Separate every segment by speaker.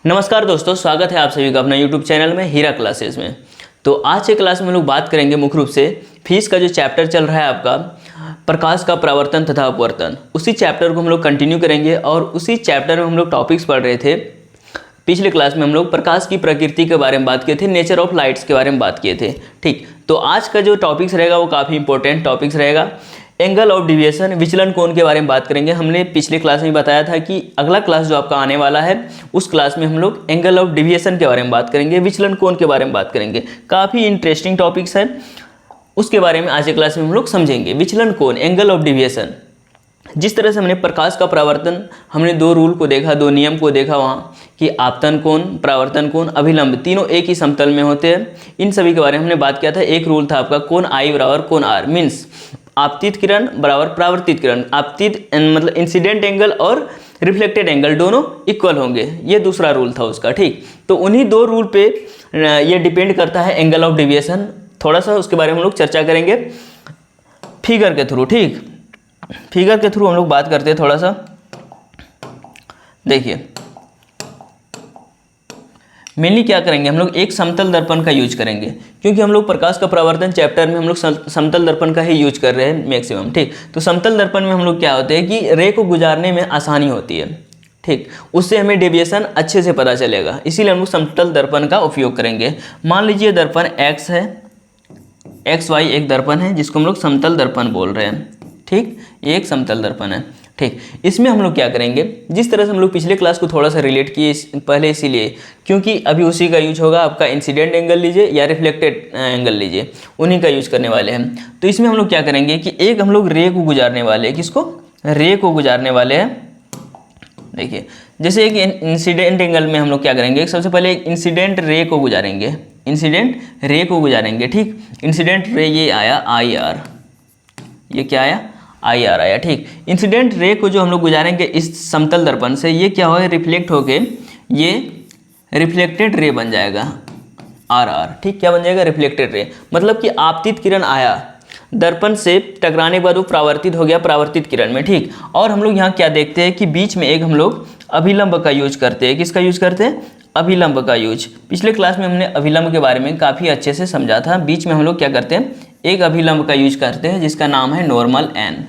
Speaker 1: नमस्कार दोस्तों, स्वागत है आप सभी का अपना YouTube चैनल में हीरा क्लासेस में। तो आज के क्लास में हम लोग बात करेंगे मुख्य रूप से फिजिक्स का जो चैप्टर चल रहा है आपका प्रकाश का परावर्तन तथा अपवर्तन, उसी चैप्टर को हम लोग कंटिन्यू करेंगे। और उसी चैप्टर में हम लोग टॉपिक्स पढ़ रहे थे। पिछले क्लास में हम लोग प्रकाश की प्रकृति के बारे में बात किए थे, नेचर ऑफ लाइट्स के बारे में बात किए थे। ठीक, तो आज का जो टॉपिक्स रहेगा वो काफ़ी इंपॉर्टेंट टॉपिक्स रहेगा। एंगल ऑफ डिविएशन, विचलन कोण के बारे में बात करेंगे। हमने पिछले क्लास में बताया था कि अगला क्लास जो आपका आने वाला है उस क्लास में हम लोग एंगल ऑफ डिविएशन के बारे में बात करेंगे, विचलन कोण के बारे में बात करेंगे। काफ़ी इंटरेस्टिंग टॉपिक्स है, उसके बारे में आज के क्लास में हम लोग समझेंगे। विचलन कोण, एंगल ऑफ डिविएशन। जिस तरह से हमने प्रकाश का परावर्तन, हमने दो रूल को देखा, दो नियम को देखा वहाँ कि आपतन कोण, परावर्तन कोण, अभिलंब, तीनों एक ही समतल में होते हैं। इन सभी के बारे में हमने बात किया था। एक रूल था आपका कोण आई बराबर कोण आर, मीन्स आपतित किरण बराबर परावर्तित किरण। आपतित मतलब इंसिडेंट एंगल और रिफ्लेक्टेड एंगल दोनों इक्वल होंगे, ये दूसरा रूल था उसका। ठीक, तो उन्हीं दो रूल पे ये डिपेंड करता है एंगल ऑफ डिविएशन। थोड़ा सा उसके बारे में हम लोग चर्चा करेंगे फिगर के थ्रू। ठीक, फिगर के थ्रू हम लोग बात करते हैं थोड़ा सा। देखिए मेनली क्या करेंगे हम लोग, एक समतल दर्पण का यूज करेंगे, क्योंकि हम लोग प्रकाश का परावर्तन चैप्टर में हम लोग समतल दर्पण का ही यूज कर रहे हैं मैक्सिमम। ठीक, तो समतल दर्पण में हम लोग क्या होते हैं कि रे को गुजारने में आसानी होती है। ठीक, उससे हमें डेविएशन अच्छे से पता चलेगा, इसीलिए हम लोग समतल दर्पण का उपयोग करेंगे। मान लीजिए दर्पण एक्स है, एक्स वाई एक दर्पण है जिसको हम लोग समतल दर्पण बोल रहे हैं। ठीक, ये एक समतल दर्पण है। ठीक, इसमें हम लोग क्या करेंगे, जिस तरह से हम लोग पिछले क्लास को थोड़ा सा रिलेट किए पहले, इसीलिए क्योंकि अभी उसी का यूज होगा। आपका इंसिडेंट एंगल लीजिए या रिफ्लेक्टेड एंगल लीजिए, उन्हीं का यूज करने वाले हैं। तो इसमें हम लोग क्या करेंगे कि एक हम लोग रे को गुजारने वाले हैं। किसको? रे को गुजारने वाले हैं। देखिए जैसे एक इंसिडेंट एंगल में हम लोग क्या करेंगे, सबसे पहले एक इंसिडेंट रे को गुजारेंगे, इंसिडेंट रे को गुजारेंगे। ठीक, इंसिडेंट रे ये आया आई आर, ये क्या आया आई आर आया। ठीक, इंसिडेंट रे को जो हम लोग गुजारेंगे इस समतल दर्पण से, ये क्या होगा, रिफ्लेक्ट होके ये रिफ्लेक्टेड रे बन जाएगा आर आर। ठीक, क्या बन जाएगा, रिफ्लेक्टेड रे। मतलब कि आपतित किरण आया दर्पण से टकराने के बाद वो परावर्तित हो गया परावर्तित किरण में। ठीक, और हम लोग यहाँ क्या देखते हैं कि बीच में एक हम लोग अभिलंब का यूज करते हैं। किसका यूज करते हैं? अभिलंब का यूज। पिछले क्लास में हमने अभिलंब के बारे में काफ़ी अच्छे से समझा था। बीच में हम लोग क्या करते हैं, एक अभिलंब का यूज करते हैं जिसका नाम है नॉर्मल एन।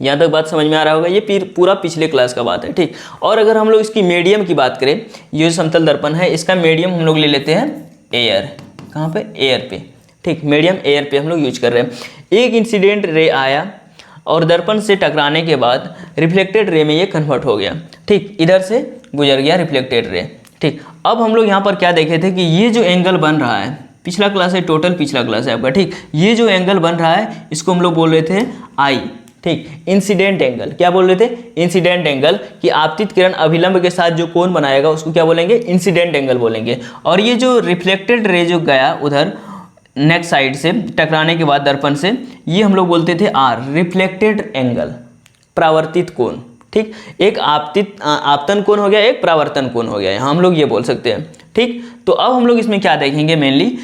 Speaker 1: यहाँ तक बात समझ में आ रहा होगा, ये पूरा पिछले क्लास का बात है। ठीक, और अगर हम लोग इसकी मीडियम की बात करें, ये समतल दर्पण है, इसका मीडियम हम लोग ले लेते हैं एयर। कहाँ पे? एयर पे। ठीक, मीडियम एयर पे हम लोग यूज कर रहे हैं। एक इंसिडेंट रे आया और दर्पण से टकराने के बाद रिफ्लेक्टेड रे में ये कन्वर्ट हो गया। ठीक, इधर से गुजर गया रिफ्लेक्टेड रे। ठीक, अब हम लोग यहाँ पर क्या देखे थे कि ये जो एंगल बन रहा है, पिछला क्लास है, टोटल पिछला क्लास है आपका। ठीक, ये जो एंगल बन रहा है इसको हम लोग बोल रहे थे आई। ठीक, इंसिडेंट एंगल। क्या बोल रहे थे? Incident angle. कि आपतित किरण अभिलंब के साथ जो कोण बनाएगा उसको क्या बोलेंगे? इंसिडेंट एंगल बोलेंगे। और ये जो रिफ्लेक्टेड रे जो गया उधर नेक्स्ट साइड से टकराने के बाद दर्पण से, ये हम लोग बोलते थे आर, रिफ्लेक्टेड एंगल, परावर्तित कोण। ठीक, एक आपतन कोण हो गया, एक परावर्तन कोण हो गया, यहाँ हम लोग ये बोल सकते हैं। ठीक, तो अब हम लोग इसमें क्या देखेंगे, मेनली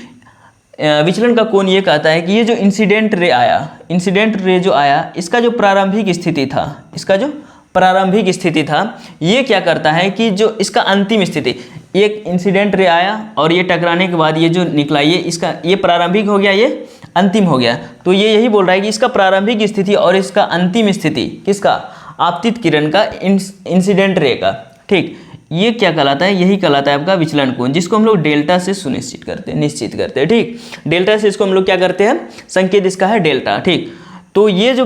Speaker 1: विचलन का कोण ये कहता है कि ये जो इंसिडेंट रे आया, इंसिडेंट रे जो आया, इसका जो प्रारंभिक स्थिति था, इसका जो प्रारंभिक स्थिति था, ये क्या करता है कि जो इसका अंतिम स्थिति, एक इंसिडेंट रे आया और ये टकराने के बाद ये जो निकला, ये इसका ये प्रारंभिक हो गया, ये अंतिम हो गया। तो ये यही बोल रहा है कि इसका प्रारंभिक स्थिति और इसका अंतिम स्थिति किसका? आपतित किरण का, इंसिडेंट रे का। ठीक, ये क्या कहलाता है? यही कहलाता है आपका विचलन कोण, जिसको हम लोग डेल्टा से सुनिश्चित करते हैं, निश्चित करते हैं। ठीक, डेल्टा से इसको हम लोग क्या करते हैं, संकेत इसका है डेल्टा। ठीक, तो ये जो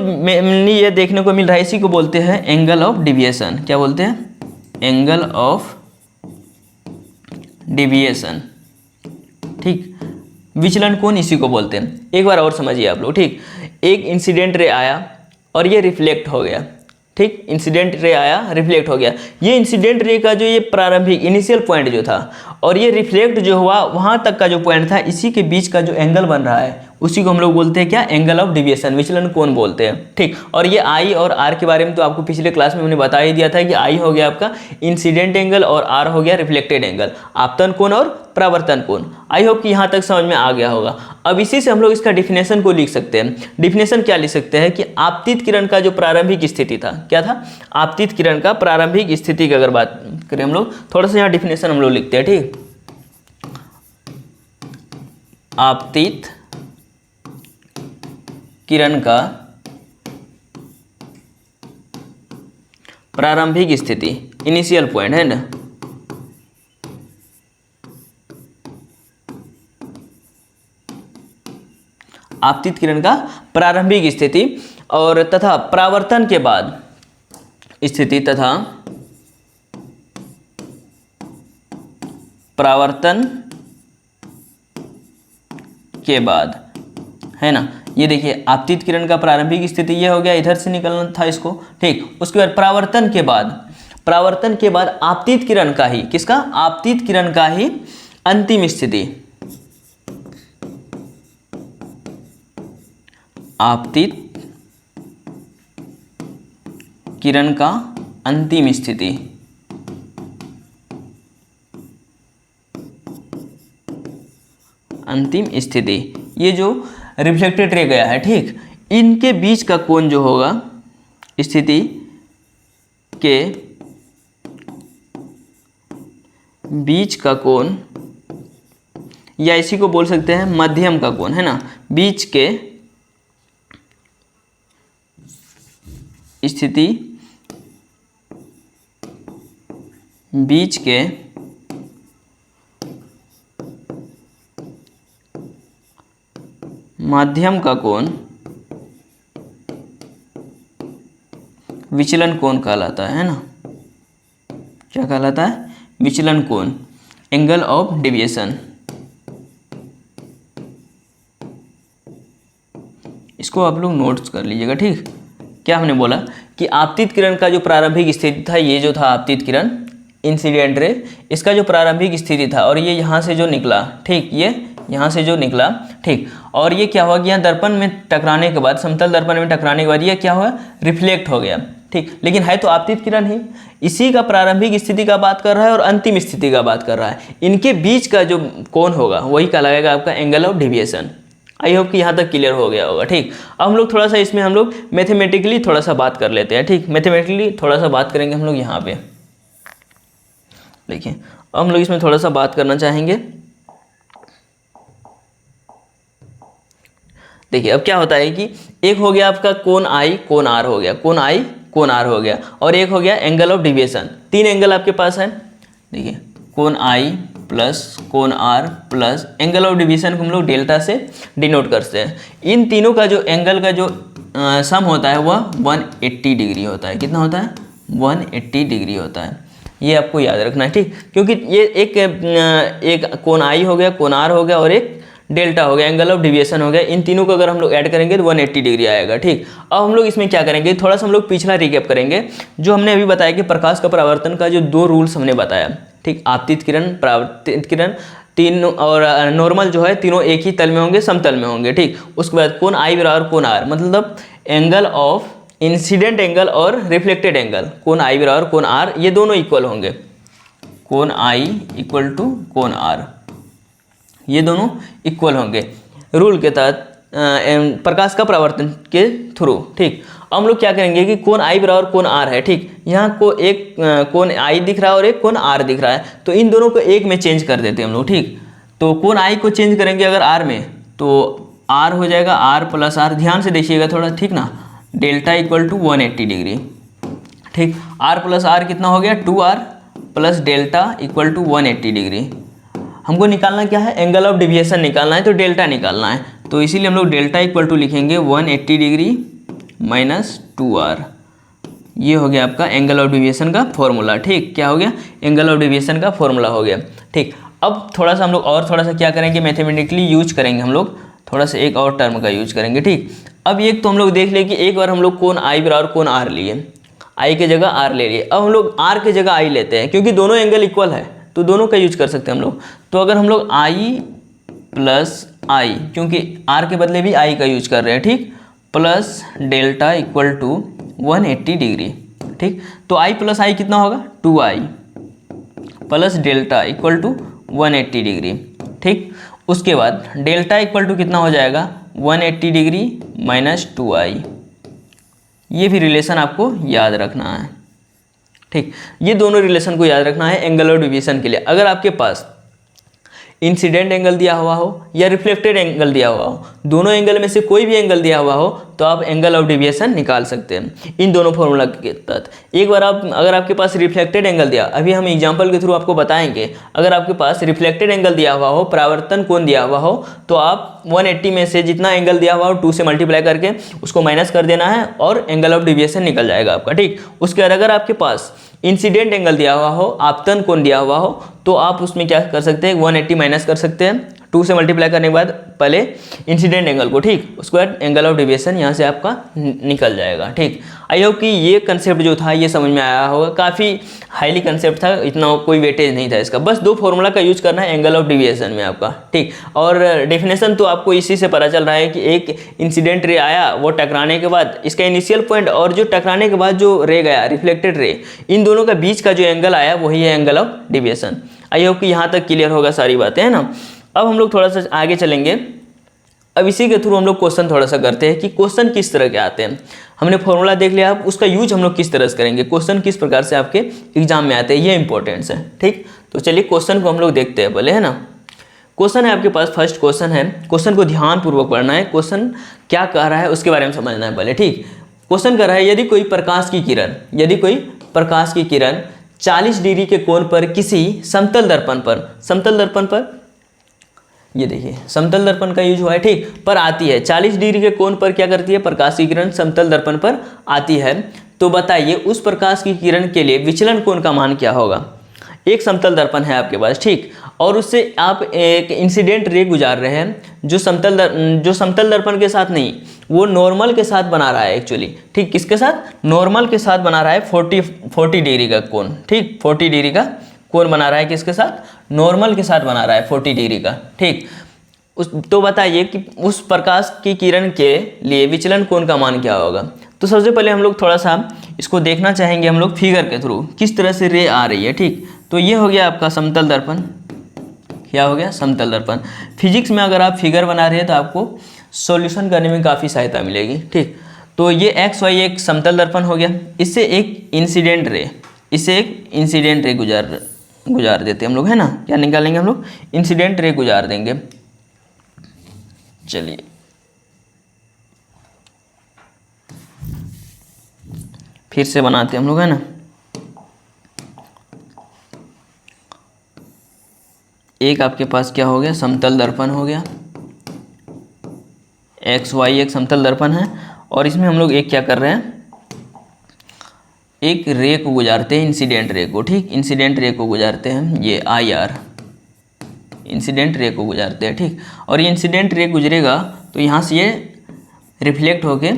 Speaker 1: ये देखने को मिल रहा है इसी को बोलते हैं एंगल ऑफ डिविएशन। क्या बोलते हैं? Angle of deviation. ठीक, विचलन कोण इसी को बोलते हैं। एक बार और समझिए आप लोग। ठीक, एक इंसिडेंट रे आया और ये रिफ्लेक्ट हो गया। ठीक, इंसिडेंट रे आया, रिफ्लेक्ट हो गया। ये इंसिडेंट रे का जो ये प्रारंभिक इनिशियल पॉइंट जो था और ये रिफ्लेक्ट जो हुआ वहाँ तक का जो पॉइंट था, इसी के बीच का जो एंगल बन रहा है उसी को हम लोग बोलते हैं क्या? एंगल ऑफ डिविएशन, विचलन कोण बोलते हैं। ठीक, और ये आई और आर के बारे में तो आपको पिछले क्लास में हमने बता ही दिया था कि आई हो गया आपका इंसिडेंट एंगल और आर हो गया रिफ्लेक्टेड एंगल, आपतन कोण और परावर्तन कोण। आई होप कि यहाँ तक समझ में आ गया होगा। अब इसी से हम लोग इसका डिफिनेशन को लिख सकते हैं। डिफिनेशन क्या लिख सकते हैं कि आपतित किरण का जो प्रारंभिक स्थिति था, क्या था, आपतित किरण का प्रारंभिक स्थिति की अगर बात करें हम लोग, थोड़ा सा यहाँ डिफिनेशन हम लोग लिखते हैं, ठीक। आपतित किरण का प्रारंभिक स्थिति, इनिशियल पॉइंट है ना, आपतित किरण का प्रारंभिक स्थिति और तथा परावर्तन के बाद स्थिति तथा परावर्तन के बाद, है ना। ये देखिए आपतित किरण का प्रारंभिक स्थिति ये हो गया, इधर से निकलना था इसको, ठीक। उसके बाद परावर्तन के बाद, परावर्तन के बाद आपतित किरण का ही, किसका, आपतित किरण का ही अंतिम स्थिति, आपतित किरण का अंतिम स्थिति, अंतिम स्थिति, ये जो रिफ्लेक्टेड रे गया है, ठीक, इनके बीच का कोण जो होगा, स्थिति के बीच का कोण, या इसी को बोल सकते हैं मध्यम का कोण, है ना, बीच के स्थिति, बीच के माध्यम का कोण विचलन कोण कहलाता है ना। क्या कहलाता है, विचलन कोण, एंगल ऑफ डेविएशन। इसको आप लोग नोट्स कर लीजिएगा, ठीक। क्या हमने बोला कि आपतित किरण का जो प्रारंभिक स्थिति था, ये जो था आपतित किरण, इंसिडेंट रे, इसका जो प्रारंभिक स्थिति था, और ये यहाँ से जो निकला, ठीक, ये यहाँ से जो निकला, ठीक, और ये क्या हुआ कि यहाँ दर्पण में टकराने के बाद, समतल दर्पण में टकराने के बाद ये क्या हुआ, रिफ्लेक्ट हो गया, ठीक। लेकिन है तो आपतित किरण ही, इसी का प्रारंभिक स्थिति का बात कर रहा है और अंतिम स्थिति का बात कर रहा है। इनके बीच का जो कोण होगा वही कहलाएगा आपका angle of deviation. I hope कि यहाँ तक क्लियर हो गया होगा, ठीक। अब हम लोग थोड़ा सा इसमें हम लोग मैथमेटिकली थोड़ा सा बात कर लेते हैं, ठीक। मैथमेटिकली थोड़ा सा बात करेंगे हम लोग यहाँ पे, देखिए अब हम लोग इसमें थोड़ा सा बात करना चाहेंगे। देखिए अब क्या होता है कि एक हो गया आपका कोण आई, कोण आर हो गया, कोण आई, कोण आर हो गया, और एक हो गया एंगल ऑफ डेविएशन। तीन एंगल आपके पास है, देखिए कोण आई प्लस कोण r plus angle of deviation को हम लोग डेल्टा से डिनोट करते हैं। इन तीनों का जो एंगल का जो सम होता है वह 180 डिग्री होता है। कितना होता है, 180 डिग्री होता है। ये आपको याद रखना है, ठीक, क्योंकि ये एक कोण आई हो गया, कोण आर हो गया, और एक डेल्टा हो गया, एंगल ऑफ डेविएशन हो गया। इन तीनों को अगर हम लोग ऐड करेंगे तो 180 डिग्री आएगा, ठीक। अब हम लोग इसमें क्या करेंगे, थोड़ा सा हम लोग पिछला रिकैप करेंगे, जो हमने अभी बताया कि प्रकाश का परावर्तन का जो दो रूल्स हमने बताया, ठीक। आपतित किरण, परावर्तित किरण, तीन और नॉर्मल जो है, तीनों एक ही तल में होंगे, समतल में होंगे, ठीक। उसके बाद कोण आई बराबर कोण आर, मतलब एंगल ऑफ इंसिडेंट एंगल और रिफ्लेक्टेड एंगल, कोण आई बराबर कोण आर, ये दोनों इक्वल होंगे। कोण आई इक्वल टू कोण आर, ये दोनों इक्वल होंगे रूल के तहत, प्रकाश का परावर्तन के थ्रू, ठीक। अब हम लोग क्या करेंगे कि कोण आई बराबर कोण आर है, ठीक। यहाँ को एक कोण आई दिख रहा है और एक कोण आर दिख रहा है, तो इन दोनों को एक में चेंज कर देते हैं हम लोग, ठीक। तो कोण आई को चेंज करेंगे अगर आर में, तो आर हो जाएगा आर प्लस आर, ध्यान से देखिएगा थोड़ा, ठीक ना, डेल्टा इक्वल टू 180 डिग्री, ठीक। आर प्लस आर कितना हो गया, 2r plus delta equal to 180 degree. हमको निकालना क्या है, एंगल ऑफ डेविएशन निकालना है, तो डेल्टा निकालना है, तो इसीलिए हम लोग डेल्टा इक्वल टू लिखेंगे 180 डिग्री माइनस 2r। ये हो गया आपका एंगल ऑफ डेविएशन का फॉर्मूला, ठीक। क्या हो गया, एंगल ऑफ डेविएशन का फॉर्मूला हो गया, ठीक। अब थोड़ा सा हम लोग और थोड़ा सा क्या करेंगे, मैथमेटिकली यूज करेंगे हम लोग, थोड़ा सा एक और टर्म का यूज करेंगे, ठीक। अब एक तो हम लोग देख ले कि एक बार हम लोग कोण आई बराबर कोण आर लिए, आई के जगह आर ले लिए। अब हम लोग आर के जगह आई लेते हैं, क्योंकि दोनों एंगल इक्वल है, तो दोनों का यूज कर सकते हैं हम लोग। तो अगर हम लोग आई प्लस आई, क्योंकि आर के बदले भी आई का यूज कर रहे हैं, ठीक, plus delta equal to 180 degree, ठीक। तो आई प्लस आई कितना होगा, 2i plus delta equal to 180 degree. ठीक, उसके बाद डेल्टा इक्वल टू कितना हो जाएगा 180 डिग्री माइनस 2i। ये भी रिलेशन आपको याद रखना है। ठीक, ये दोनों रिलेशन को याद रखना है एंगल ऑफ डेविएशन के लिए। अगर आपके पास इंसिडेंट एंगल दिया हुआ हो या रिफ्लेक्टेड एंगल दिया हुआ हो, दोनों एंगल में से कोई भी एंगल दिया हुआ हो, तो आप एंगल ऑफ डेविएशन निकाल सकते हैं इन दोनों फॉर्मूला के तहत। एक बार अगर आपके पास रिफ्लेक्टेड एंगल दिया, अभी हम एग्जांपल के थ्रू आपको बताएंगे, अगर आपके पास रिफ्लेक्टेड एंगल दिया हुआ हो, परावर्तन कोण दिया हुआ हो, तो आप 180 में से जितना एंगल दिया हुआ हो 2 से मल्टीप्लाई करके उसको माइनस कर देना है और एंगल ऑफ डेविएशन निकल जाएगा आपका। ठीक, उसके बाद अगर आपके पास इंसिडेंट एंगल दिया हुआ हो, आपतन कोण दिया हुआ हो, तो आप उसमें क्या कर सकते हैं 180 माइनस कर सकते हैं 2 से मल्टीप्लाई करने के बाद पहले इंसिडेंट एंगल को। ठीक, उसके बाद एंगल ऑफ डेविएशन यहाँ से आपका निकल जाएगा। ठीक, आई होप कि ये कंसेप्ट जो था ये समझ में आया होगा। काफ़ी हाईली कंसेप्ट था, इतना कोई वेटेज नहीं था इसका। बस 2 फॉर्मूला का यूज करना है एंगल ऑफ डेविएशन में आपका। ठीक, और डेफिनेशन तो आपको इसी से पता चल रहा है कि एक इंसिडेंट रे आया, वो टकराने के बाद इसका इनिशियल पॉइंट और जो टकराने के बाद जो रे गया रिफ्लेक्टेड रे, इन दोनों का बीच का जो एंगल आया वही है angle of deviation. I hope कि यहाँ तक क्लियर होगा सारी बातें, है ना। अब हम लोग थोड़ा सा आगे चलेंगे। अब इसी के थ्रू हम लोग क्वेश्चन थोड़ा सा करते हैं कि क्वेश्चन किस तरह के आते हैं। हमने फॉर्मूला देख लिया, अब उसका यूज हम लोग किस तरह से करेंगे, क्वेश्चन किस प्रकार से आपके एग्जाम में आते हैं, ये इंपॉर्टेंस है। ठीक, तो चलिए क्वेश्चन को हम लोग देखते हैं पहले, है ना। क्वेश्चन है आपके पास, फर्स्ट क्वेश्चन है, क्वेश्चन को ध्यानपूर्वक पढ़ना है। क्वेश्चन क्या कह रहा है उसके बारे में समझना है पहले। ठीक, क्वेश्चन कह रहा है यदि कोई प्रकाश की किरण 40 डिग्री के कोण पर किसी समतल दर्पण पर, ये देखिए समतल दर्पण का यूज हुआ है, ठीक, पर आती है 40 डिग्री के कोण पर क्या करती है, प्रकाश की किरण समतल दर्पण पर आती है, तो बताइए उस प्रकाश की किरण के लिए विचलन कोण का मान क्या होगा। एक समतल दर्पण है आपके पास, ठीक, और उससे आप एक इंसिडेंट रे गुजार रहे हैं जो समतल दर्पण के साथ नहीं, वो नॉर्मल के साथ बना रहा है एक्चुअली। ठीक, किसके साथ, नॉर्मल के साथ बना रहा है 40 डिग्री का कोण। ठीक, 40 डिग्री का कोण बना रहा है, किसके साथ, नॉर्मल के साथ बना रहा है 40 डिग्री का। ठीक, तो बताइए कि उस प्रकाश की किरण के लिए विचलन कोण का मान क्या होगा। तो सबसे पहले हम लोग थोड़ा सा इसको देखना चाहेंगे हम लोग फिगर के थ्रू, किस तरह से रे आ रही है। ठीक, तो ये हो गया आपका समतल दर्पण, क्या हो गया, समतल दर्पण। फिजिक्स में अगर आप फिगर बना रहे हैं तो आपको सॉल्यूशन करने में काफ़ी सहायता मिलेगी। ठीक, तो ये XY एक समतल दर्पण हो गया, इससे एक इंसिडेंट रे गुजार देते हैं हम लोग, है ना। क्या निकालेंगे हम लोग, इंसिडेंट रे गुजार देंगे। चलिए फिर से बनाते हैं हम लोग, है ना। एक आपके पास क्या हो गया, समतल दर्पण हो गया, XY एक समतल दर्पण है, और इसमें हम लोग एक क्या कर रहे हैं, एक रे को गुजारते हैं, इंसिडेंट रे को। ठीक, इंसिडेंट रे को गुजारते हैं, ये IR इंसिडेंट रे को गुजारते हैं। ठीक, और ये इंसिडेंट रे गुजरेगा तो यहाँ से ये रिफ्लेक्ट होके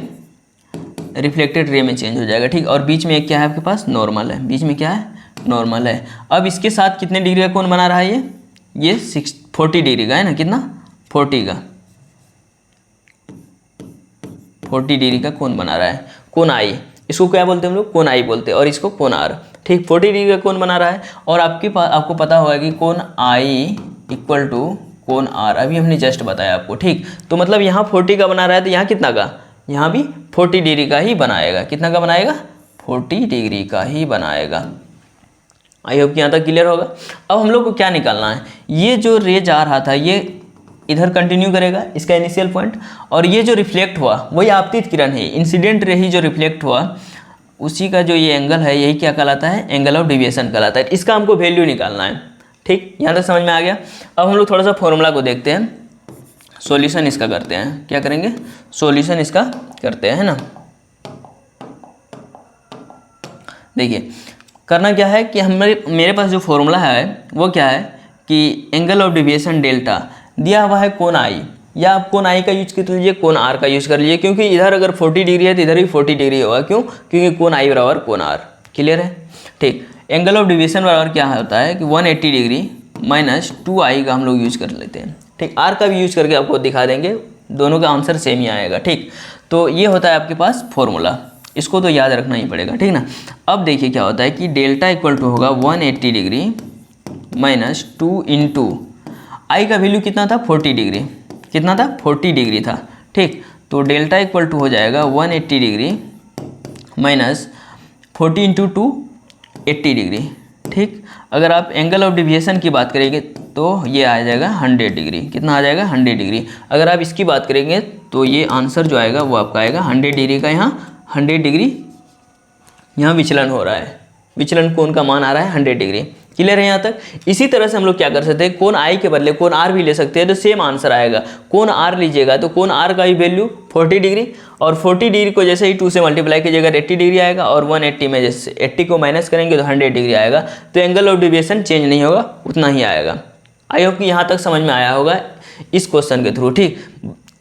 Speaker 1: रिफ्लेक्टेड रे में चेंज हो जाएगा। ठीक, और बीच में एक क्या है आपके पास, नॉर्मल है, बीच में क्या है, नॉर्मल है। अब इसके साथ कितने डिग्री का कोण बना रहा है, ये 40 डिग्री का है ना, कितना, 40 डिग्री का कोण बना रहा है, कोण I, इसको क्या बोलते हैं हम लोग, कोण I बोलते हैं, और इसको कोण R। ठीक, 40 डिग्री का कोण बना रहा है, और आपको पता होगा कि कोण I इक्वल टू कोण R, अभी हमने जस्ट बताया आपको। ठीक, तो मतलब यहाँ 40 का बना रहा है, तो यहाँ कितना का, यहाँ भी 40 डिग्री का ही बनाएगा। कितना का बनाएगा, 40 डिग्री का ही बनाएगा। आई होप कि यहाँ तक क्लियर होगा। अब हम लोग को क्या निकालना है, ये जो रे जा रहा था ये इधर कंटिन्यू करेगा, इसका इनिशियल पॉइंट, और ये जो रिफ्लेक्ट हुआ वही आपतित किरण है, इंसिडेंट रे ही जो रिफ्लेक्ट हुआ उसी का जो ये एंगल है, यही क्या कहलाता है, एंगल ऑफ डेविएशन कहलाता है। इसका हमको वैल्यू निकालना है। ठीक, यहाँ तक समझ में आ गया। अब हम लोग थोड़ा सा फॉर्मूला को देखते हैं, सॉल्यूशन इसका करते हैं। क्या करेंगे, सॉल्यूशन इसका करते हैं, है ना। देखिए करना क्या है कि मेरे पास जो फॉर्मूला है वो क्या है कि एंगल ऑफ डेविएशन डेल्टा दिया हुआ है कोण I, या आप कोण I का यूज कर लीजिए, कोण R का यूज कर लीजिए, क्योंकि इधर अगर 40 डिग्री है तो इधर भी 40 डिग्री होगा। क्यों, क्योंकि कोण I बराबर कोण R। क्लियर है। ठीक, एंगल ऑफ डेविएशन बराबर क्या होता है कि 180 डिग्री माइनस 2i का हम लोग यूज कर लेते हैं। ठीक, R का भी यूज करके आपको दिखा देंगे, दोनों का आंसर सेम ही आएगा। ठीक, तो ये होता है आपके पास फॉर्मूला, इसको तो याद रखना ही पड़ेगा। ठीक ना। अब देखिए क्या होता है कि डेल्टा इक्वल टू होगा 180 डिग्री माइनस 2 इंटू आई का वैल्यू कितना था 40 डिग्री, कितना था 40 डिग्री था। ठीक, तो डेल्टा इक्वल टू हो जाएगा 180 डिग्री माइनस 40 इंटू 2 80 डिग्री। ठीक, अगर आप एंगल ऑफ डिविएशन की बात करेंगे तो ये आ जाएगा 100 डिग्री। कितना आ जाएगा 100 डिग्री। अगर आप इसकी बात करेंगे तो ये आंसर जो आएगा वो आपका आएगा 100 डिग्री का, यहाँ 100 डिग्री यहाँ विचलन हो रहा है, विचलन कोण का मान आ रहा है 100 डिग्री। क्लियर है यहाँ तक। इसी तरह से हम लोग क्या कर सकते हैं, कोण आई के बदले कोण आर भी ले सकते हैं तो सेम आंसर आएगा। कोण आर लीजिएगा तो कोण आर का भी वैल्यू 40 डिग्री, और 40 डिग्री को जैसे ही 2 से मल्टीप्लाई कीजिएगा 80 डिग्री आएगा, और 180 में जैसे 80 को माइनस करेंगे तो 100 डिग्री आएगा। तो एंगल ऑफ डेविएशन चेंज नहीं होगा, उतना ही आएगा। आई होप कि यहाँ तक समझ में आया होगा इस क्वेश्चन के थ्रू। ठीक,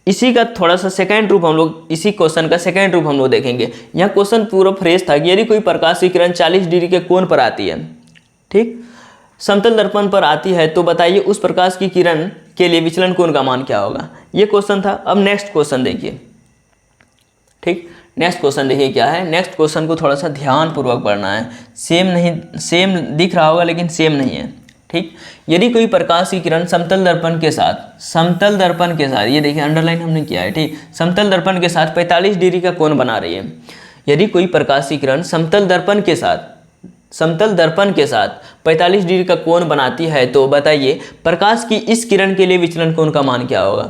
Speaker 1: इसी का थोड़ा सा सेकंड रूप हम लोग, इसी क्वेश्चन का सेकंड रूप हम लोग देखेंगे। यहाँ क्वेश्चन पूरा फ्रेश था कि यदि कोई प्रकाश की किरण 40 डिग्री के कोण पर आती है, ठीक, समतल दर्पण पर आती है, तो बताइए उस प्रकाश की किरण के लिए विचलन कोण का मान क्या होगा। ये क्वेश्चन था। अब नेक्स्ट क्वेश्चन देखिए। ठीक, नेक्स्ट क्वेश्चन देखिए क्या है। नेक्स्ट क्वेश्चन को थोड़ा सा ध्यानपूर्वक पढ़ना है। सेम नहीं, सेम दिख रहा होगा लेकिन सेम नहीं है। ठीक, यदि कोई प्रकाश की किरण समतल दर्पण के साथ, समतल दर्पण के साथ, ये देखिए अंडरलाइन हमने किया है। ठीक, समतल दर्पण के साथ 45 डिग्री का कोण बना रही है। यदि कोई प्रकाश की किरण समतल दर्पण के साथ, समतल दर्पण के साथ 45 डिग्री का कोण बनाती है, तो बताइए प्रकाश की इस किरण के लिए विचलन कोण का मान क्या होगा।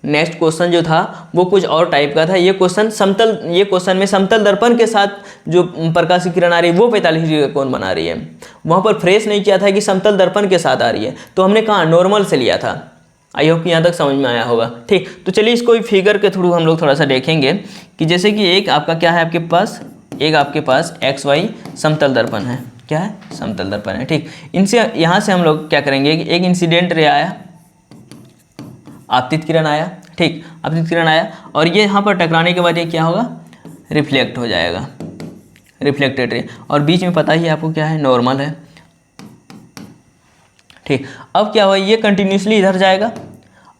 Speaker 1: नेक्स्ट क्वेश्चन जो था वो कुछ और टाइप का था। ये क्वेश्चन में समतल दर्पण के साथ जो प्रकाश की किरण आ रही है वो 45 डिग्री का कोण बना रही है। वहाँ पर फ्रेश नहीं किया था कि समतल दर्पण के साथ आ रही है, तो हमने कहा नॉर्मल से लिया था। आई होप कि यहाँ तक समझ में आया होगा। ठीक, तो चलिए इसको फिगर के थ्रू हम लोग थोड़ा सा देखेंगे कि जैसे कि एक आपका क्या है आपके पास, एक आपके पास XY समतल दर्पण है। क्या है, समतल दर्पण है। ठीक, इनसे यहाँ से हम लोग क्या करेंगे कि एक इंसिडेंट रे आया, आपतित किरण आया। ठीक, आपतित किरण आया और ये यहाँ पर टकराने के बाद ये क्या होगा, रिफ्लेक्ट हो जाएगा, रिफ्लेक्टेड रे, और बीच में पता ही आपको क्या है, नॉर्मल है। ठीक, अब क्या हुआ, ये कंटिन्यूसली इधर जाएगा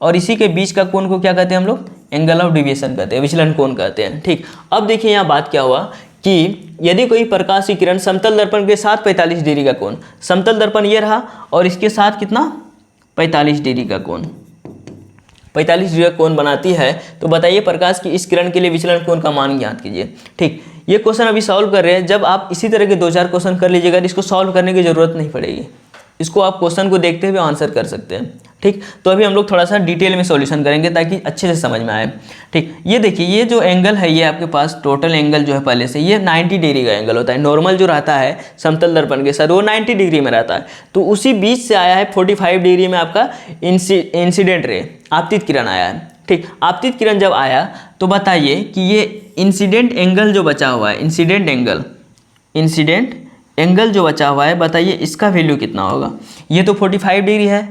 Speaker 1: और इसी के बीच का कोण को क्या कहते हैं हम लोग, एंगल ऑफ डिविएशन कहते हैं, विचलन कोण कहते हैं। ठीक, अब देखिए यहाँ बात क्या हुआ कि यदि कोई प्रकाश की किरण समतल दर्पण के साथ 45 डिग्री का कोण, समतल दर्पण ये रहा और इसके साथ कितना 45 डिग्री का कोण, 45 डिग्री का कोण बनाती है, तो बताइए प्रकाश की इस किरण के लिए विचलन कोण का मान ज्ञात कीजिए। ठीक, ये क्वेश्चन अभी सॉल्व कर रहे हैं। जब आप इसी तरह के 2-4 क्वेश्चन कर लीजिएगा तो इसको सॉल्व करने की जरूरत नहीं पड़ेगी, इसको आप क्वेश्चन को देखते हुए आंसर कर सकते हैं। ठीक, तो अभी हम लोग थोड़ा सा डिटेल में सॉल्यूशन करेंगे ताकि अच्छे से समझ में आए। ठीक, ये देखिए, ये जो एंगल है, ये आपके पास टोटल एंगल जो है पहले से ये 90 डिग्री का एंगल होता है। नॉर्मल जो रहता है समतल दर्पण के साथ वो 90 डिग्री में रहता है, तो उसी बीच से आया है 45 डिग्री में आपका इंसिडेंट रे, आपतित किरण आया है। ठीक, आपतित किरण जब आया तो बताइए कि ये इंसिडेंट एंगल जो बचा हुआ है, इंसिडेंट एंगल जो बचा हुआ है, बताइए इसका वैल्यू कितना होगा। ये तो 45 डिग्री है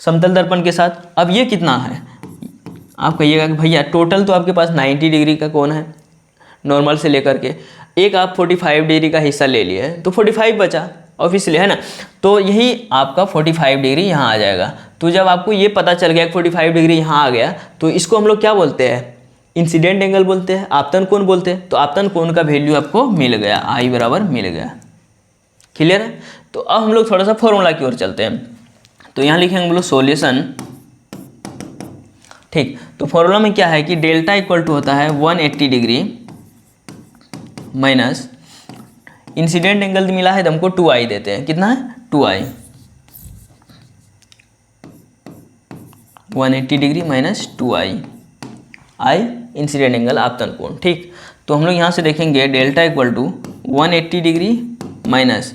Speaker 1: समतल दर्पण के साथ, अब ये कितना है, आप कहिएगा कि भैया टोटल तो आपके पास 90 डिग्री का कोण है नॉर्मल से लेकर के, एक आप 45 डिग्री का हिस्सा ले लिए तो 45 बचा ऑब्वियसली, है ना। तो यही आपका 45 डिग्री यहाँ आ जाएगा। तो जब आपको ये पता चल गया कि 45 डिग्री यहाँ आ गया, तो इसको हम लोग क्या बोलते हैं, इंसिडेंट एंगल बोलते हैं, आपतन कोण बोलते हैं। तो आपतन कोण का वैल्यू आपको मिल गया, आई बराबर मिल गया। क्लियर है। तो अब हम लोग थोड़ा सा फॉर्मूला की ओर चलते हैं। तो यहाँ लिखेंगे हम लोग सॉल्यूशन। ठीक, तो फॉर्मूला में क्या है कि डेल्टा इक्वल टू होता है 180 डिग्री माइनस इंसिडेंट एंगल मिला है तो हमको 2i देते हैं। कितना है, 2i, 180 degree minus 2i, I incident angle आपतन कोण। ठीक, तो हम लोग यहाँ से देखेंगे delta equal to 180 degree minus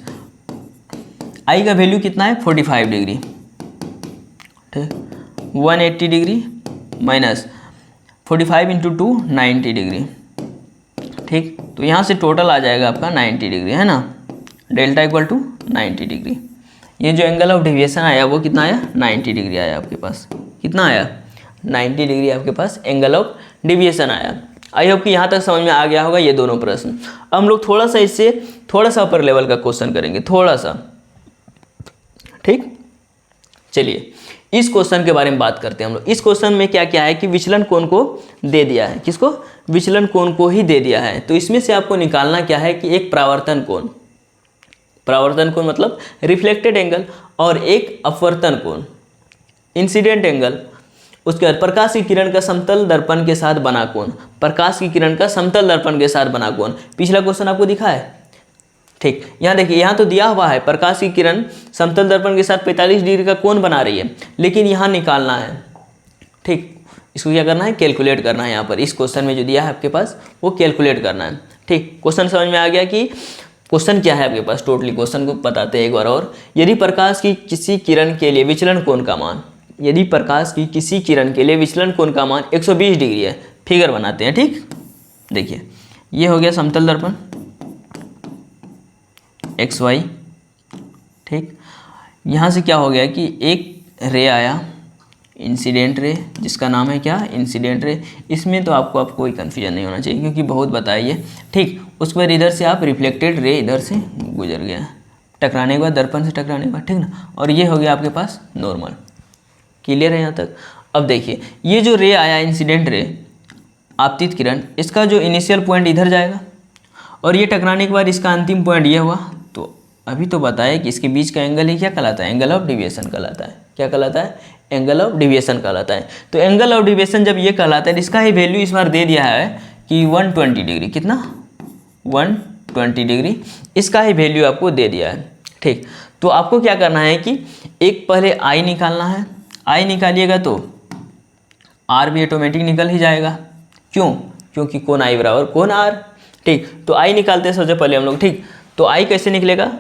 Speaker 1: I का वैल्यू कितना है 45 डिग्री। ठीक, 180 डिग्री माइनस 45 इंटू 2 90 डिग्री। ठीक, तो यहाँ से टोटल आ जाएगा आपका 90 डिग्री, है ना, डेल्टा इक्वल टू 90 डिग्री। ये जो एंगल ऑफ डेविएशन आया वो कितना आया, 90 डिग्री आया आपके पास। कितना आया, 90 डिग्री आपके पास एंगल ऑफ डेविएशन आया। आई होप कि यहाँ तक समझ में आ गया होगा ये दोनों प्रश्न। अब हम लोग थोड़ा सा इससे थोड़ा सा अपर लेवल का क्वेश्चन करेंगे, थोड़ा सा। ठीक, चलिए इस क्वेश्चन के बारे में बात करते हैं हम लोग। इस क्वेश्चन में क्या क्या है कि विचलन कोण को दे दिया है, किसको, विचलन कोण को ही दे दिया है। तो इसमें से आपको निकालना क्या है कि एक परावर्तन कोण, परावर्तन कोण मतलब रिफ्लेक्टेड एंगल, और एक अपवर्तन कोण इंसिडेंट एंगल। उसके बाद प्रकाश की किरण का समतल दर्पण के साथ बना कोण, प्रकाश की किरण का समतल दर्पण के साथ बना कोण। पिछला क्वेश्चन आपको दिखा है, ठीक। यहाँ देखिए, यहाँ तो दिया हुआ है प्रकाश की किरण समतल दर्पण के साथ 45 डिग्री का कोण बना रही है, लेकिन यहाँ निकालना है, ठीक। इसको क्या करना है, कैलकुलेट करना है। यहाँ पर इस क्वेश्चन में जो दिया है आपके पास वो कैलकुलेट करना है, ठीक। क्वेश्चन समझ में आ गया कि क्वेश्चन क्या है आपके पास, टोटली क्वेश्चन को बताते हैं एक बार और। यदि प्रकाश की किसी किरण के लिए विचलन कोण का मान, यदि प्रकाश की किसी किरण के लिए विचलन कोण का मान 120 डिग्री है, फिगर बनाते हैं, ठीक। देखिए, ये हो गया समतल दर्पण XY, ठीक। यहाँ से क्या हो गया कि एक रे आया, इंसिडेंट रे, जिसका नाम है क्या, इंसिडेंट रे। इसमें तो आपको कोई कन्फ्यूजन नहीं होना चाहिए क्योंकि बहुत बताइए, ठीक। उसके बाद इधर से आप रिफ्लेक्टेड रे इधर से गुजर गया, टकराने के बाद, दर्पण से टकराने के बाद, ठीक ना। और ये हो गया आपके पास नॉर्मल। क्लियर है यहाँ तक। अब देखिए, ये जो रे आया इंसिडेंट रे, आपतित किरण, इसका जो इनिशियल पॉइंट इधर जाएगा और ये टकराने के बाद इसका अंतिम पॉइंट ये हुआ। तो अभी तो बताया कि इसके बीच का एंगल ही क्या कहलाता है, एंगल ऑफ डिविएशन कहलाता है। क्या कहलाता है, एंगल ऑफ डिविएशन कहलाता है। तो एंगल ऑफ डिविएशन जब ये कहलाता है, इसका ही वैल्यू इस बार दे दिया है कि 120 डिग्री, कितना, 120 डिग्री, इसका ही वैल्यू आपको दे दिया है, ठीक। तो आपको क्या करना है कि एक पहले आई निकालना है, आई निकालिएगा तो आर भी ऑटोमेटिक निकल ही जाएगा। क्यों, क्योंकि कोण आई बराबर कोण आर, ठीक। तो आई निकालते हैं सबसे पहले हम लोग, ठीक। तो आई कैसे निकलेगा,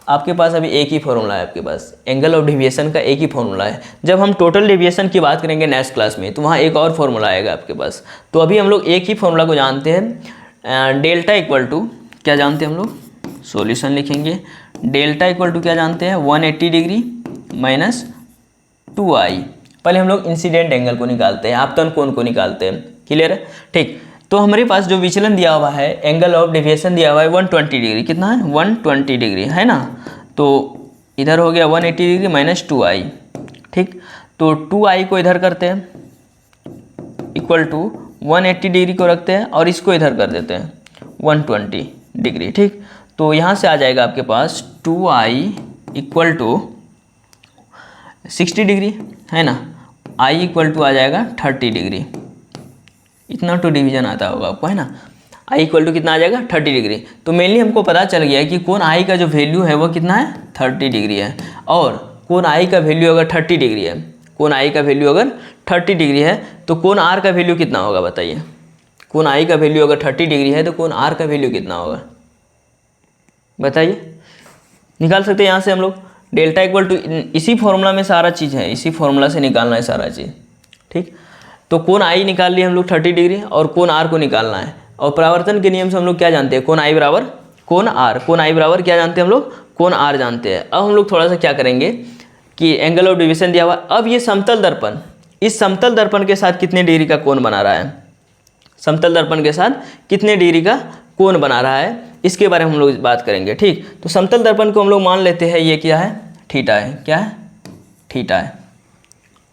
Speaker 1: आपके पास अभी एक ही फॉर्मूला है, आपके पास एंगल ऑफ डेविएशन का एक ही फॉर्मूला है। जब हम टोटल डेविएशन की बात करेंगे नेक्स्ट क्लास में, तो वहाँ एक और फॉर्मूला आएगा आपके पास। तो अभी हम लोग एक ही फॉर्मूला को जानते हैं, डेल्टा इक्वल टू क्या जानते हैं हम लोग, सॉल्यूशन लिखेंगे, डेल्टा इक्वल टू क्या जानते हैं, 180 डिग्री माइनस 2i। पहले हम लोग इंसिडेंट एंगल को निकालते हैं, आपतन कोण को निकालते हैं। क्लियर है, ठीक। तो हमारे पास जो विचलन दिया हुआ है, एंगल ऑफ डेविएशन दिया हुआ है 120 डिग्री, कितना है, 120 डिग्री है ना। तो इधर हो गया 180 डिग्री माइनस 2i, ठीक। तो 2i को इधर करते हैं, इक्वल टू 180 डिग्री को रखते हैं और इसको इधर कर देते हैं 120 डिग्री, ठीक। तो यहाँ से आ जाएगा आपके पास 2i इक्वल टू 60 डिग्री, है ना। i इक्वल टू आ जाएगा 30 डिग्री, इतना तो डिवीजन आता होगा आपको, है ना। i इक्वल टू कितना आ जाएगा, 30 डिग्री। तो मेनली हमको पता चल गया कि कोण i का जो वैल्यू है वो कितना है, 30 डिग्री है। और कोण i का वैल्यू अगर 30 डिग्री है, कोण i का वैल्यू अगर 30 डिग्री है, तो कोण r का वैल्यू कितना होगा बताइए। कोण i का वैल्यू अगर 30 डिग्री है तो कोण r का वैल्यू कितना होगा बताइए। निकाल सकते हैं यहाँ से हम लोग, डेल्टा इक्वल टू, इसी फॉर्मूला में सारा चीज़ है, इसी फॉर्मूला से निकालना है सारा चीज़, ठीक। तो कोण आई निकाल लिए हम लोग 30 डिग्री, और कोण आर को निकालना है। और परावर्तन के नियम से हम लोग क्या जानते हैं, कोण आई बराबर कोण आर, कोण आई बराबर क्या जानते हैं हम लोग, कोण आर जानते हैं। अब हम लोग थोड़ा सा क्या करेंगे कि एंगल ऑफ डिविएशन दिया हुआ, अब ये समतल दर्पण, इस समतल दर्पण के साथ कितने डिग्री का कोण बना रहा है, समतल दर्पण के साथ कितने डिग्री का कोण बना रहा है, इसके बारे में हम लोग बात करेंगे, ठीक। तो समतल दर्पण को हम लोग मान लेते हैं ये क्या है, थीटा है, क्या है, थीटा है,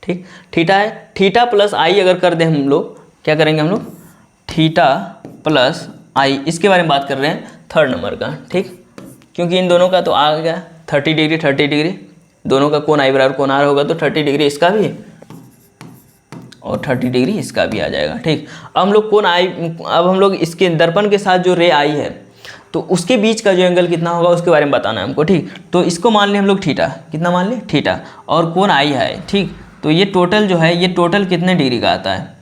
Speaker 1: ठीक। थीटा है, थीटा प्लस आई अगर कर दें हम लोग, क्या करेंगे हम लोग, थीटा प्लस आई, इसके बारे में बात कर रहे हैं थर्ड नंबर का, ठीक। क्योंकि इन दोनों का तो आ गया 30 डिग्री 30 डिग्री, दोनों का कोण आई बराबर कोण आर होगा, तो 30 डिग्री इसका भी और 30 डिग्री इसका भी आ जाएगा, ठीक। अब हम लोग कोण आई, अब हम लोग इसके दर्पण के साथ जो रे आई है, तो उसके बीच का जो एंगल कितना होगा उसके बारे में बताना है हमको, ठीक। तो इसको मान लें हम लोग थीटा, कितना मान लें, थीटा, और कोण आई है, ठीक। तो ये टोटल जो है, ये टोटल कितने डिग्री का आता है,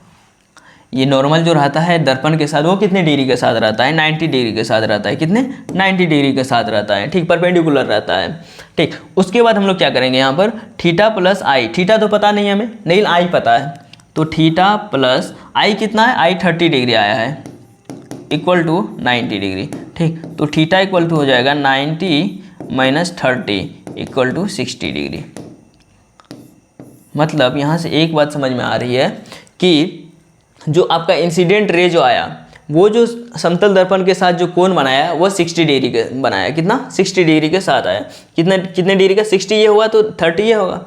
Speaker 1: ये नॉर्मल जो रहता है दर्पण के साथ वो कितने डिग्री के साथ रहता है, 90 डिग्री के साथ रहता है, कितने, 90 डिग्री के साथ रहता है, ठीक, परपेंडिकुलर रहता है, ठीक। उसके बाद हम लोग क्या करेंगे यहाँ पर, थीटा प्लस आई, थीटा तो पता नहीं हमें, नहीं आई पता है, तो थीटा प्लस आई कितना है, आई 30 डिग्री आया है, इक्वल टू 90 डिग्री, ठीक। तो थीटा इक्वल टू हो जाएगा 90 माइनस 30 इक्वल टू 60 डिग्री। मतलब यहाँ से एक बात समझ में आ रही है कि जो आपका इंसिडेंट रे जो आया, वो जो समतल दर्पण के साथ जो कोण बनाया वो 60 डिग्री के बनाया, कितना, 60 डिग्री के साथ आया, कितने डिग्री का, 60 ये होगा तो 30 ये होगा,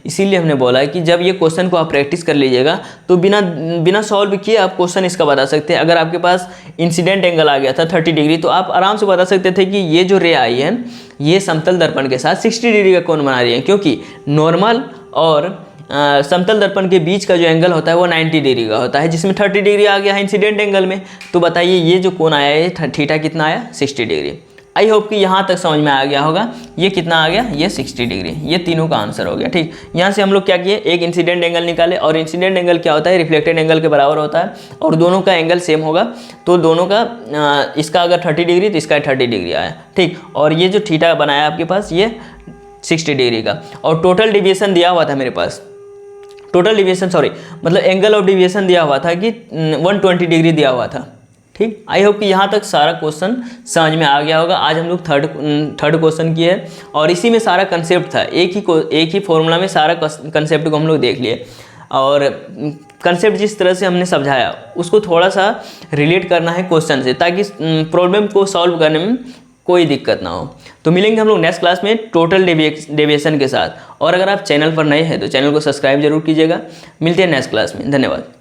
Speaker 1: इसीलिए हमने बोला है कि जब ये क्वेश्चन को आप प्रैक्टिस कर लीजिएगा तो बिना सॉल्व किए आप क्वेश्चन इसका बता सकते हैं। अगर आपके पास इंसिडेंट एंगल आ गया था 30 डिग्री तो आप आराम से बता सकते थे कि ये जो रे आई है ये समतल दर्पण के साथ 60 डिग्री का कोण बना रही है, क्योंकि नॉर्मल और समतल दर्पण के बीच का जो एंगल होता है वो 90 डिग्री का होता है, जिसमें 30 डिग्री आ गया है इंसिडेंट एंगल में। तो बताइए ये जो कोण आया है थीटा कितना आया, 60 डिग्री। आई होप कि यहाँ तक समझ में आ गया होगा। ये कितना आ गया, ये 60 डिग्री। ये तीनों का आंसर हो गया। ठीक, यहाँ से हम लोग क्या किए, एक इंसिडेंट एंगल निकाले, और इंसिडेंट एंगल क्या होता है, रिफ्लेक्टेड एंगल के बराबर होता है, और दोनों का एंगल सेम होगा। तो दोनों का इसका अगर 30 डिग्री तो इसका 30 डिग्री आया। ठीक, और ये जो थीटा बनाया आपके पास ये 60 डिग्री का, और टोटल डिविएशन दिया हुआ था मेरे पास, टोटल डिविएशन सॉरी मतलब एंगल ऑफ डिविएशन दिया हुआ था कि 120 डिग्री दिया हुआ था। ठीक, आई होप कि यहाँ तक सारा क्वेश्चन समझ में आ गया होगा। आज हम लोग थर्ड क्वेश्चन की है, और इसी में सारा कंसेप्ट था, एक ही फॉर्मूला में सारा कंसेप्ट को हम लोग देख लिए, और कंसेप्ट जिस तरह से हमने समझाया उसको थोड़ा सा रिलेट करना है क्वेश्चन से, ताकि प्रॉब्लम को सॉल्व करने में कोई दिक्कत ना हो। तो मिलेंगे हम लोग नेक्स्ट क्लास में टोटल डेविएशन के साथ। और अगर आप चैनल पर नए हैं तो चैनल को सब्सक्राइब जरूर कीजिएगा। मिलते हैं नेक्स्ट क्लास में, धन्यवाद।